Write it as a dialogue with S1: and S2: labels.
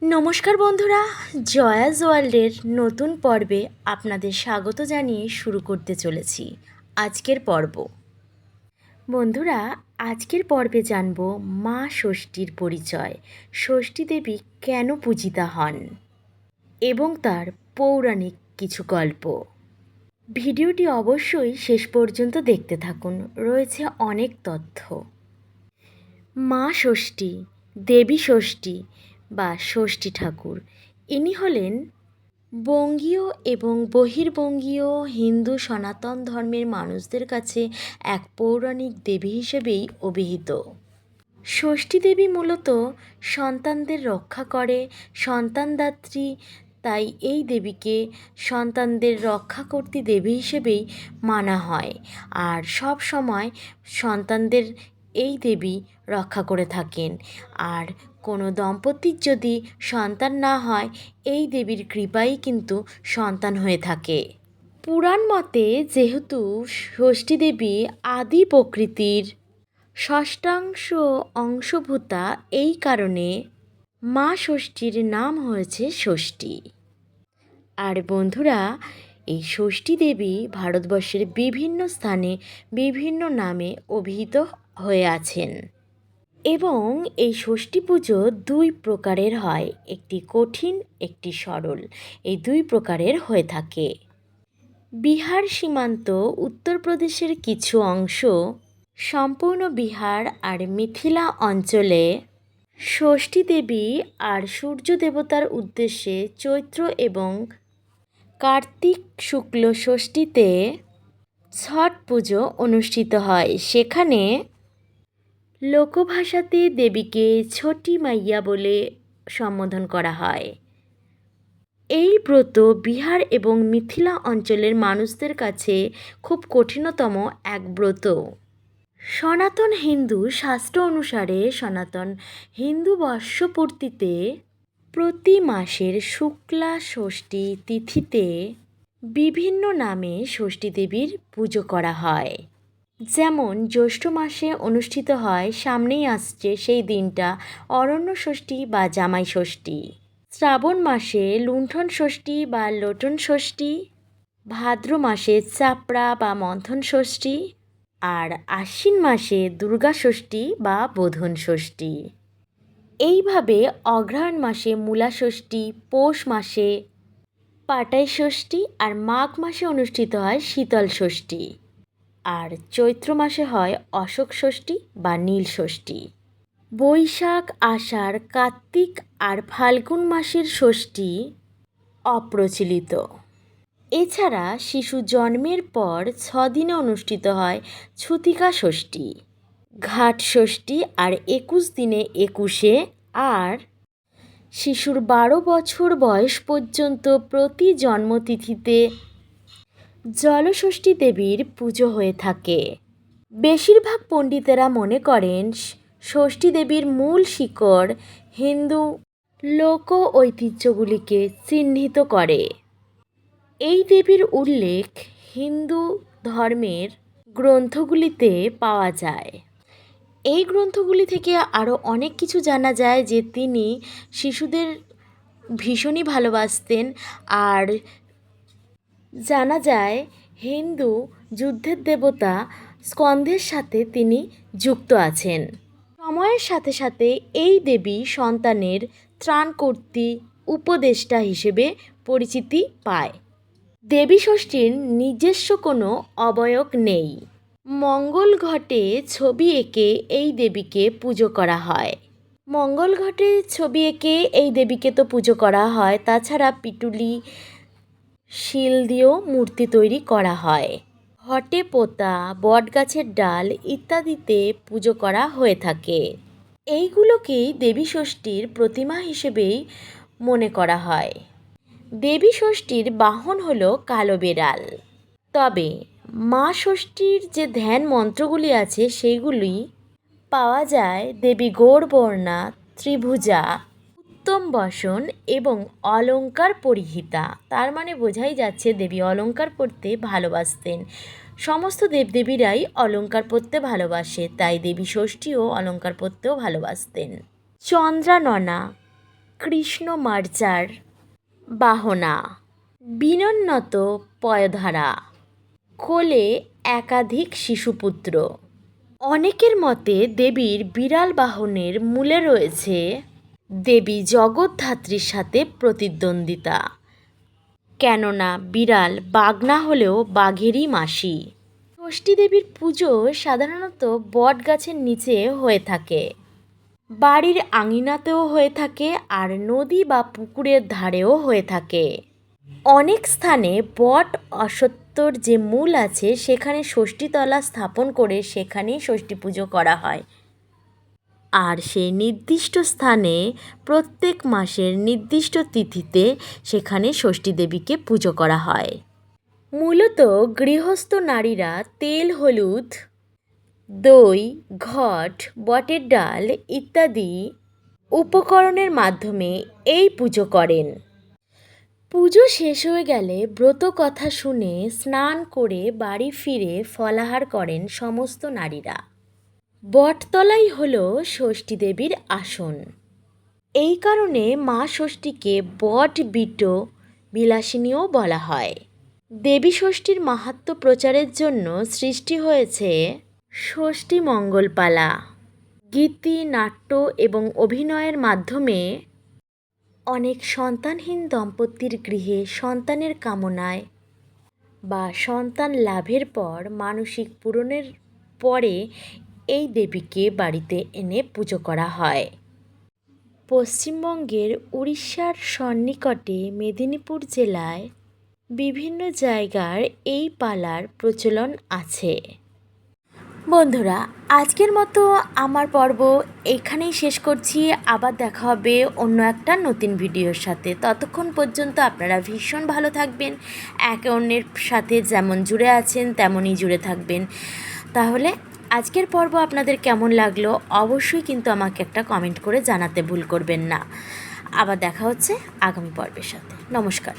S1: নমস্কার বন্ধুরা, জয়াস ওয়ার্ল্ডের নতুন পর্বে আপনাদের স্বাগত জানিয়ে শুরু করতে চলেছি আজকের পর্ব। বন্ধুরা, আজকের পর্বে জানব মা ষষ্ঠীর পরিচয়, ষষ্ঠী দেবী কেন পূজিতা হন এবং তার পৌরাণিক কিছু গল্প। ভিডিওটি অবশ্যই শেষ পর্যন্ত দেখতে থাকুন, রয়েছে অনেক তথ্য। মা ষষ্ঠী, দেবী ষষ্ঠী বা ষষ্ঠী ঠাকুর, ইনি হলেন বঙ্গীয় এবং বহির্বঙ্গীয় হিন্দু সনাতন ধর্মের মানুষদের কাছে এক পৌরাণিক দেবী হিসেবেই অভিহিত। ষষ্ঠী দেবী মূলত সন্তানদের রক্ষা করে, সন্তানদাত্রী, তাই এই দেবীকে সন্তানদের রক্ষাকর্ত্রী দেবী হিসেবেই মানা হয়। আর সব সময় সন্তানদের এই দেবী রক্ষা করে থাকেন। আর কোনো দম্পতির যদি সন্তান না হয়, এই দেবীর কৃপাই কিন্তু সন্তান হয়ে থাকে। পুরাণ মতে যেহেতু ষষ্ঠী দেবী আদি প্রকৃতির ষষ্ঠাংশ অংশভূতা, এই কারণে মা ষষ্ঠীর নাম হয়েছে ষষ্ঠী। আর বন্ধুরা, এই ষষ্ঠী দেবী ভারতবর্ষের বিভিন্ন স্থানে বিভিন্ন নামে অভিহিত হয়ে আছেন। এবং এই ষষ্ঠী পুজো দুই প্রকারের হয়, একটি কঠিন, একটি সরল, এই দুই প্রকারের হয়ে থাকে। বিহার সীমান্ত উত্তরপ্রদেশের কিছু অংশ, সম্পূর্ণ বিহার আর মিথিলা অঞ্চলে ষষ্ঠী দেবী আর সূর্য দেবতার উদ্দেশ্যে চৈত্র এবং কার্তিক শুক্ল ষষ্ঠীতে ছট পুজো অনুষ্ঠিত হয়। সেখানে লোকভাষাতে দেবীকে ছোটি মাইয়া বলে সম্বোধন করা হয়। এই ব্রত বিহার এবং মিথিলা অঞ্চলের মানুষদের কাছে খুব কঠিনতম এক ব্রত। সনাতন হিন্দু শাস্ত্র অনুসারে সনাতন হিন্দু বর্ষপূর্তিতে প্রতি মাসের শুক্লা ষষ্ঠী তিথিতে বিভিন্ন নামে ষষ্ঠী দেবীর পুজো করা হয়। যেমন জ্যৈষ্ঠ মাসে অনুষ্ঠিত হয়, সামনেই আসছে সেই দিনটা, অরণ্য ষষ্ঠী বা জামাই ষষ্ঠী। শ্রাবণ মাসে লুণ্ঠন ষষ্ঠী বা লোটন ষষ্ঠী। ভাদ্র মাসে চাপড়া বা মন্থন ষষ্ঠী। আর আশ্বিন মাসে দুর্গা ষষ্ঠী বা বোধন ষষ্ঠী। এইভাবে অগ্রহায়ণ মাসে মূলা ষষ্ঠী, পৌষ মাসে পাটাই ষষ্ঠী, আর মাঘ মাসে অনুষ্ঠিত হয় শীতল ষষ্ঠী। আর চৈত্র মাসে হয় অশোক ষষ্ঠী বা নীল ষষ্ঠী। বৈশাখ, আষাঢ়, কার্তিক আর ফাল্গুন মাসের ষষ্ঠী অপ্রচলিত। এছাড়া শিশু জন্মের পর 6 দিনে অনুষ্ঠিত হয় ছুতিকা ষষ্ঠী, ঘাট ষষ্ঠী আর 21 দিনে 21-এ। আর শিশুর 12 বছর বয়স পর্যন্ত প্রতি জন্মতিথিতে জলষষ্ঠী দেবীর পুজো হয়ে থাকে। বেশিরভাগ পণ্ডিতেরা মনে করেন ষষ্ঠী দেবীর মূল শিকড় হিন্দু লোক ঐতিহ্যগুলিকে চিহ্নিত করে। এই দেবীর উল্লেখ হিন্দু ধর্মের গ্রন্থগুলিতে পাওয়া যায়। এই গ্রন্থগুলি থেকে আরও অনেক কিছু জানা যায়, যে তিনি শিশুদের ভীষণই ভালোবাসতেন। আর জানা যায় হিন্দু যুদ্ধের দেবতা স্কন্দের সাথে তিনি যুক্ত আছেন। সময়ের সাথে সাথে এই দেবী সন্তানের ত্রাণকর্ত্রী, উপদেষ্টা হিসেবে পরিচিতি পায়। দেবী ষষ্ঠীর নিজস্ব কোনো অবয়ব নেই। মঙ্গল ঘটে ছবি এঁকে এই দেবীকে পুজো করা হয়। মঙ্গল ঘটে ছবি এঁকে এই দেবীকে তো পুজো করা হয়, তাছাড়া পিটুলি, শিল দিয়েও মূর্তি তৈরি করা হয়। ঘটে পোতা, বটগাছের ডাল ইত্যাদিতে পুজো করা হয়ে থাকে। এইগুলোকেই দেবী ষষ্ঠীর প্রতিমা হিসেবেই মনে করা হয়। দেবী ষষ্ঠীর বাহন হলো কালো বেড়াল। তবে মা ষষ্ঠীর যে ধ্যান মন্ত্রগুলি আছে সেইগুলি পাওয়া যায় দেবী গৌরবর্ণা, ত্রিভুজা, উত্তম বসন এবং অলঙ্কার পরিহিতা। তার মানে বোঝাই যাচ্ছে দেবী অলঙ্কার পরতে ভালোবাসতেন। সমস্ত দেবদেবীরাই অলঙ্কার পরতে ভালোবাসে, তাই দেবী ষষ্ঠীও অলঙ্কার পরতেও ভালোবাসতেন। চন্দ্রাননা, কৃষ্ণ মার্চার বাহনা, বিনন্নত পয়ধারা, কোলে একাধিক শিশুপুত্র। অনেকের মতে দেবীর বিড়াল বাহনের মূলে রয়েছে দেবী জগদ্ধাত্রীর সাথে প্রতিদ্বন্দ্বিতা, কেননা বিড়াল বাঘ না হলেও বাঘেরই মাসি। ষষ্ঠী দেবীর পুজো সাধারণত বট গাছের নিচে হয়ে থাকে, বাড়ির আঙিনাতেও হয়ে থাকে, আর নদী বা পুকুরের ধারেও হয়ে থাকে। অনেক স্থানে বট অশ্বত্থর যে মূল আছে সেখানে ষষ্ঠীতলা স্থাপন করে সেখানেই ষষ্ঠী পুজো করা হয়। আর সেই নির্দিষ্ট স্থানে প্রত্যেক মাসের নির্দিষ্ট তিথিতে সেখানে ষষ্ঠী দেবীকে পুজো করা হয়। মূলত গৃহস্থ নারীরা তেল, হলুদ, দই, ঘট, বটের ডাল ইত্যাদি উপকরণের মাধ্যমে এই পুজো করেন। পুজো শেষ হয়ে গেলে ব্রত কথা শুনে স্নান করে বাড়ি ফিরে ফলাহার করেন সমস্ত নারীরা। বটতলাই হল ষষ্ঠী দেবীর আসন। এই কারণে মা ষষ্ঠীকে বট বিট বিলাসিনীও বলা হয়। দেবী ষষ্ঠীর মাহাত্ম্য প্রচারের জন্য সৃষ্টি হয়েছে ষষ্ঠী মঙ্গলপালা। গীতি, নাট্য এবং অভিনয়ের মাধ্যমে অনেক সন্তানহীন দম্পতির গৃহে সন্তানের কামনায় বা সন্তান লাভের পর মানসিক পূরণের পরে এই দেবীকে বাড়িতে এনে পুজো করা হয়। পশ্চিমবঙ্গের উড়িষ্যার সন্নিকটে মেদিনীপুর জেলায় বিভিন্ন জায়গার এই পালার প্রচলন আছে। বন্ধুরা, আজকের মতো আমার পর্ব এখানেই শেষ করছি। আবার দেখা হবে অন্য একটা নতুন ভিডিওর সাথে। ততক্ষণ পর্যন্ত আপনারা ভীষণ ভালো থাকবেন, একে অন্যের সাথে যেমন জুড়ে আছেন তেমনই জুড়ে থাকবেন। তাহলে আজকের পর্ব আপনাদের কেমন লাগলো অবশ্যই কিন্তু আমাকে একটা কমেন্ট করে জানাতে ভুল করবেন না। আবার দেখা হচ্ছে আগামী পর্বের সাথে। নমস্কার।